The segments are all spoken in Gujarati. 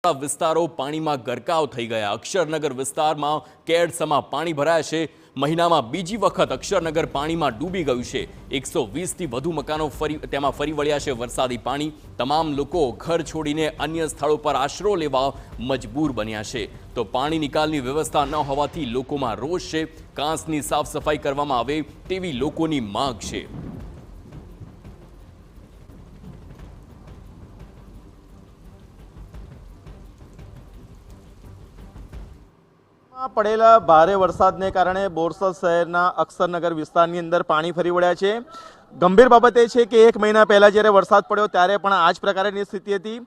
વિસ્તારો પાણીમાં ગરકાવ થઈ ગયા। અક્ષરનગર વિસ્તારમાં કેડસમાં પાણી ભરાયા છે। મહિનામાં બીજી વખત અક્ષરનગર પાણીમાં ડૂબી ગયું છે। 120 થી વધુ મકાનો તેમાં ફરી વળ્યા છે। વરસાદી પાણી તમામ લોકો ઘર છોડીને અન્ય સ્થળો પર આશરો લેવા મજબૂર બન્યા છે। તો પાણી નિકાલની વ્યવસ્થા ન હોવાથી લોકોમાં રોષ છે। કાંસની સાફ સફાઈ કરવામાં આવે તેવી લોકોની માંગ છે। પડેલા ભારે વરસાદને કારણે બોરસદ શહેરના અક્ષરનગર વિસ્તારની અંદર પાણી ફરી વળ્યા છે। ગંભીર બાબત એ છે કે એક મહિના પહેલા જ્યારે વરસાદ પડ્યો ત્યારે પણ આ જ પ્રકારની સ્થિતિ હતી।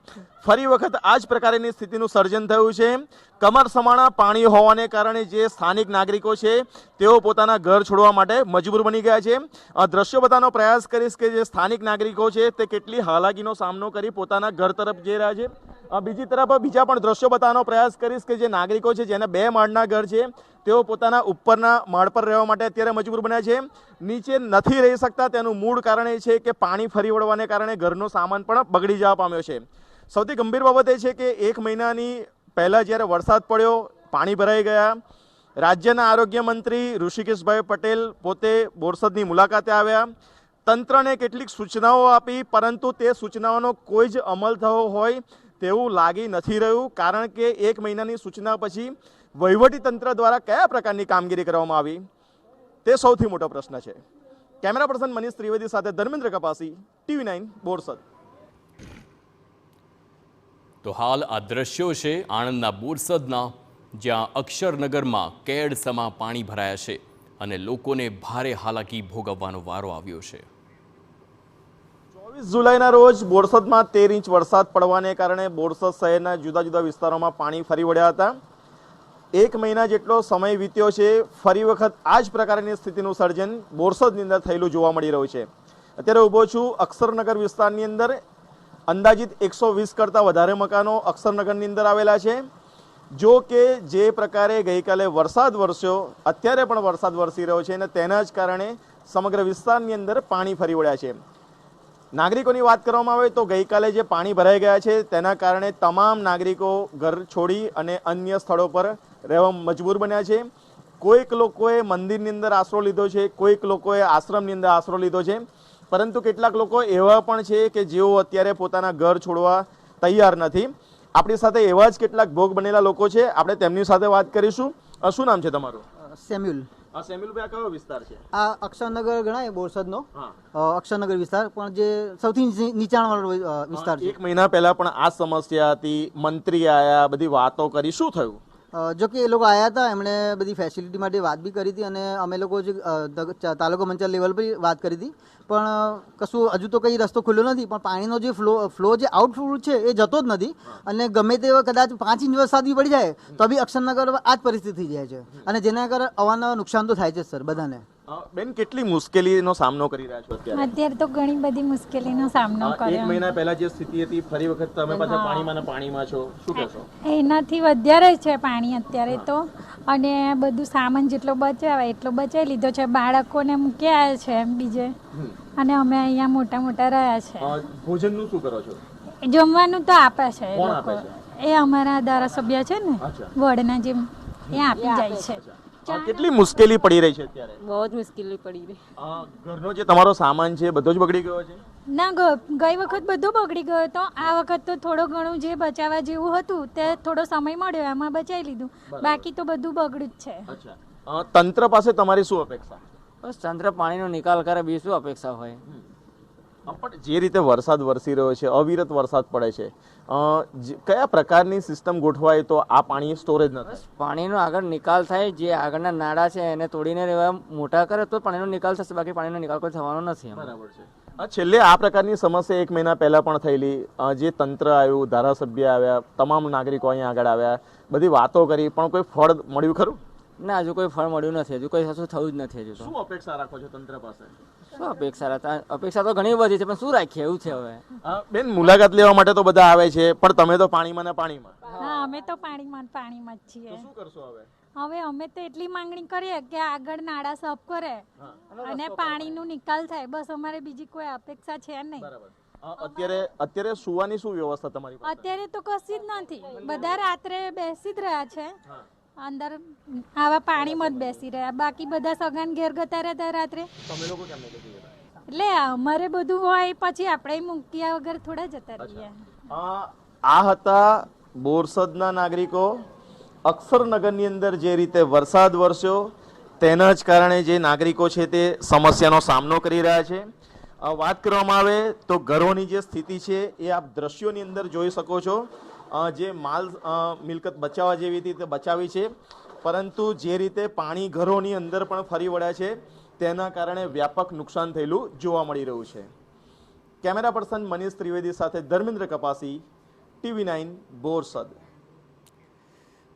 ફરી વખત આ જ પ્રકારની સ્થિતિનું સર્જન થયું છે। કમર સમાણા પાણી હોવાને કારણે જે સ્થાનિક નાગરિકો છે તેઓ પોતાના ઘર છોડવા માટે મજબૂર બની ગયા છે। દ્રશ્યો બતાવવાનો પ્રયાસ કરીશ કે જે સ્થાનિક નાગરિકો છે તે કેટલી હાલાકીનો સામનો કરી પોતાના ઘર તરફ જઈ રહ્યા છે। બીજી તરફ બીજા પણ દ્રશ્યો બતાવવાનો પ્રયાસ કરીશ કે જે નાગરિકો છે જેને 2 માળના ઘર છે તેઓ પોતાના ઉપરના માળ પર રહેવા માટે અત્યારે મજબૂર બન્યા છે। નીચે નથી રહી શકતા તેનું મૂળ કારણ એ છે કે પાણી ફરી વળવાને કારણે ઘરનો સામાન પણ બગડી જવા પામ્યો છે। સૌથી ગંભીર બાબત એ છે કે એક મહિનાની પહેલા જ્યારે વરસાદ પડ્યો પાણી ભરાઈ ગયા। રાજ્યના આરોગ્ય મંત્રી ઋષિકેશભાઈ પટેલ પોતે બોરસદની મુલાકાતે આવ્યા। તંત્રને કેટલીક સૂચનાઓ આપી પરંતુ તે સૂચનાઓનો કોઈ જ અમલ થયો હોય તેવું લાગી નથી રહ્યું। કારણ કે એક મહિનાની સૂચના પછી વહીવટી તંત્ર દ્વારા કયા પ્રકારની કામગીરી કરવામાં આવી તે સૌથી મોટો પ્રશ્ન છે। કેમેરા પર્સન મનીષ ત્રિવેદી સાથે ધર્મેન્દ્ર કપાસી, TV9 બોરસદ। તો હાલ આ દ્રશ્યો છે આણંદના બોરસદના, જ્યાં અક્ષરનગરમાં કેડસમાં પાણી ભરાયા છે અને લોકોને ભારે હાલાકી ભોગવવાનો વારો આવ્યો છે। 24 જુલાઈના રોજ બોરસદમાં 13 ઇંચ વરસાદ પડવાને કારણે બોરસદ શહેરના જુદા જુદા વિસ્તારોમાં પાણી ફરી વળ્યા હતા। એક મહિના જેટલો સમય વીત્યો છે। ફરી વખત આ જ પ્રકારની સ્થિતિનું સર્જન બોરસદની અંદર થયેલું જોવા મળી રહ્યું છે। અત્યારે ઊભો છું અક્ષરનગર વિસ્તારની અંદર। અંદાજિત 120 કરતાં વધારે મકાનો અક્ષરનગરની અંદર આવેલા છે। જો કે જે પ્રકારે ગઈકાલે વરસાદ વરસ્યો અત્યારે પણ વરસાદ વરસી રહ્યો છે અને તેના જ કારણે સમગ્ર વિસ્તારની અંદર પાણી ફરી વળ્યા છે। નાગરિકોની વાત કરવામાં આવે તો ગઈકાલે જે પાણી ભરાઈ ગયા છે તેના કારણે તમામ નાગરિકો ઘર છોડી અને અન્ય સ્થળો પર રહેવા મજબૂર બન્યા છે। કોઈક લોકોએ મંદિરની અંદર આશરો લીધો છે, કોઈક લોકોએ આશ્રમની અંદર આશરો લીધો છે, પરંતુ કેટલાક લોકો એવા પણ છે કે જેઓ અત્યારે પોતાના ઘર છોડવા તૈયાર નથી। આપણી સાથે એવા જ કેટલાક ભોગ બનેલા લોકો છે, આપણે તેમની સાથે વાત કરીશું। શું નામ છે તમારું? સેમ્યુલ। સેમ્યુલભાઈ, આ કયો વિસ્તાર છે? આ અક્ષરનગર ગણાય બોરસદનો અક્ષરનગર વિસ્તાર, પણ જે સૌથી નીચાણવાળો વિસ્તાર છે। એક મહિના પહેલા પણ આ સમસ્યા હતી, મંત્રી આયા, બધી વાતો કરી, શું થયું? જો કે એ લોકો આવ્યા હતા, એમણે બધી ફેસિલિટી માટે વાત બી કરી હતી અને અમે લોકો જે તાલુકા પંચાયત લેવલ પર વાત કરી હતી, પણ કશું હજુ તો કંઈ રસ્તો ખુલ્લો નથી। પણ પાણીનો જે ફ્લો જે આઉટફ્લો છે એ જતો જ નથી અને ગમે તે કદાચ 5 ઇંચ વરસાદ બી પડી જાય તો બી અક્ષરનગર આ જ પરિસ્થિતિ થઈ જાય છે અને જેના કારણે અવારનવાર નુકસાન તો થાય છે સર બધાને। બેન, કેટલી મુશ્કેલીનો સામનો કરી રહ્યા છો અત્યારે? અત્યારે તો ઘણી બધી મુશ્કેલીનો સામનો કર્યો। એક મહિના પહેલા જે સ્થિતિ હતી ફરી વખત તમે પાછા પાણીમાં છો, શું કહેશો? એનાથી વધારે છે પાણી અત્યારે તો, અને બધું સામાન જેટલો બચાવાય એટલો બચાવી લીધો છે। બાળકોને મૂકી આવ્યા છે બીજે, અને અમે અહીંયા મોટા મોટા રહ્યા છે। ભોજનનું શું કરો છો? જમવાનું તો આપે છે એ કોણ લોકો, આપે છે? એ અમારા ધારાસભ્ય છે ને વડના, જેમ એ આપી જાય છે। કેટલી મુશ્કેલી પડી રહી છે અત્યારે? બહુ જ મુશ્કેલી પડી રહી। ઘરનો જે તમારો સામાન છે બધો જ બગડી ગયો છે? ના, ગઈ વખત બધું બગડી ગયો હતો। આ વખત તો થોડું ઘણું જે બચાવવા જેવું હતું તે થોડો સમય મળ્યો એમાં બચાવી લીધું, બાકી તો બધું બગડ્યું જ છે। તંત્ર પાસે તમારી શું અપેક્ષા? બસ તંત્ર પાણીનો નિકાલ કરે, બી શું અપેક્ષા હોય? પણ જે રીતે વરસાદ વરસી રહ્યો છે, અવિરત વરસાદ પડે છે, કયા પ્રકારની સિસ્ટમ ગોઠવાય તો આ પાણી સ્ટોરેજ ન થાય? પાણીનો આગળ નિકાલ થાય, જે આગળના નાળા છે એને તોડીને રહેવા મોટા કરે તો પાણીનો નિકાલ થશે, બાકી પાણીનો નિકાલ કોઈ થવાનો નથી। બરાબર છે। છેલ્લે આ પ્રકારની સમસ્યા એક મહિના પહેલા પણ થયેલી, જે તંત્ર આવ્યું, ધારાસભ્ય આવ્યા, તમામ નાગરિકો અહીંયા આગળ આવ્યા, બધી વાતો કરી, પણ કોઈ ફળ મળ્યું ખરું? ના, હજુ કોઈ ફળ મળ્યું નથી, હજુ કોઈ કશું થયું જ નથી। હજુ તો શું અપેક્ષા રાખો છો તંત્ર પાસે? શું અપેક્ષા તો ઘણી બધી છે, પણ શું રાખીએ એવું છે હવે। બેન, મુલાકાત લેવા માટે તો બધા આવે છે, પણ તમે તો પાણીમાં ને પાણીમાં? હા, અમે તો પાણીમાં જ છીએ। શું કરશો હવે? હવે અમે તો એટલી માંગણી કરીએ કે આગળ નાળા સાફ કરે અને પાણીનો નિકાલ થાય, બસ અમારે બીજી કોઈ અપેક્ષા છે નહીં। અત્યારે સુવાની શું વ્યવસ્થા તમારી પાસે? અત્યારે તો કશી જ નથી, બધા રાત્રે બેસી જ રહ્યા છે અંદર, આવા પાણીમાં જ બેસી રહ્યા, બાકી બધા સગાન ઘેર ગતા રહેતા રાત્રે. તમે લોકો કેમ નથી જતા? એટલે અમારે બધું હોય પછી આપણે મૂક્યા વગર થોડા જતા રહીએ. આ હતા બોરસદના નાગરિકો. અક્ષરનગરની અંદર જે રીતે વરસાદ વરસ્યો તેના જ કારણે જે નાગરિકો છે તે સમસ્યાનો સામનો કરી રહ્યા છે. વાત કરવામાં આવે તો ઘરોની જે સ્થિતિ છે એ આપ દ્રશ્યોની અંદર જોઈ શકો છો. જે માલ મિલકત બચાવવા જેવી હતી તે બચાવી છે, પરંતુ જે રીતે પાણી ઘરોની અંદર પણ ફરી વળ્યા છે તેના કારણે વ્યાપક નુકસાન થયેલું જોવા મળી રહ્યું છે. કેમેરા પર્સન મનીષ ત્રિવેદી સાથે ધર્મેન્દ્ર કપાસી, TV9 બોરસદ.